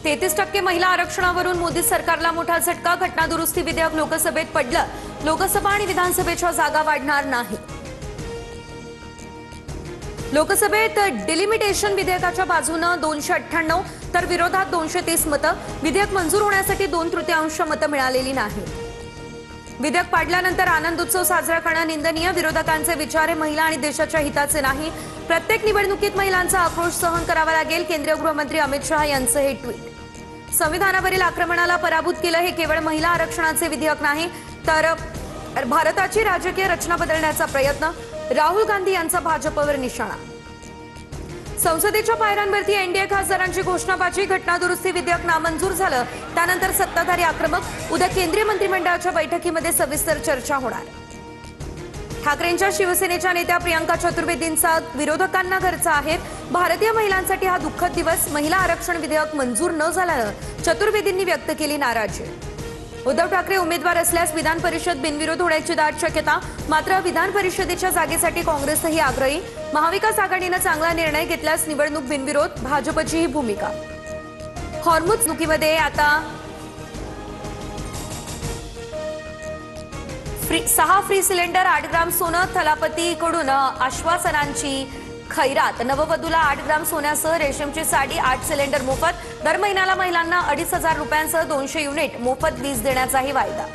33% महिला आरक्षणावरून मोदी सरकारला मोठा झटका। घटना दुरुस्ती विधेयक लोकसभेत पडलं। लोकसभा आणि विधानसभेच्या जागा वाढणार नाही। लोकसभेत डिलिमिटेशन विधेयकाच्या बाजूनं 298 तर विरोधात 230 मतं। विधेयक मंजूर होण्यासाठी 2/3 मतं मिळालेली नाही। विधेयक पाडल्यानंतर आनंद उत्सव साजरा करणं निंदनीय। विरोधकांचे विचार हे महिला आणि देशाच्या हिताचे नाही। प्रत्येक निवडणुकीत महिलांचा आक्रोश सहन करावा लागेल। केंद्रीय गृहमंत्री अमित शहा यांचं हे ट्विट। संविधानावरील आक्रमणाला पराभूत केलं। हे केवळ महिला आरक्षणाचे विधेयक नाही तर भारताची राजकीय रचना बदलण्याचा प्रयत्न। राहुल गांधी यांचा भाजपवर निशाणा। संसदेच्या पायऱ्यांवरती एनडीए खासदारांची घोषणाबाजी। घटना दुरुस्ती विधेयक नामंजूर झालं त्यानंतर सत्ताधारी आक्रमक। उद्या केंद्रीय मंत्रिमंडळाच्या बैठकीमध्ये सविस्तर चर्चा होणार। ठाकरेंच्या शिवसेनेच्या नेत्या प्रियंका चतुर्वेदींचा विरोधकांना घरचा आहे। भारतीय महिलांसाठी हा दुःखद दिवस। महिला आरक्षण विधेयक मंजूर न झाल्यानं चतुर्वेदींनी व्यक्त केली नाराजी। उद्धव ठाकरे उमेदवार असल्यास विधान परिषद बिनविरोध होण्याची दाट शक्यता। मात्र विधान परिषदेच्या जागेसाठी काँग्रेसही आग्रही। महाविकास आघाडीनं चांगला निर्णय घेतल्यास निवडणूक बिनविरोध, भाजपची ही भूमिका। हॉर्मुझ नुकीमध्ये आता 6 फ्री सिलेंडर, 8 ग्राम सोनं। थलापतीकडून आश्वासनांची खैरात। नववधूला 8 ग्राम सोन्यासह रेशमची साडी, 8 सिलेंडर मोफत। दर महिन्याला महिलांना 2,500 रुपयांसह 200 युनिट मोफत वीज देण्याचाही वायदा।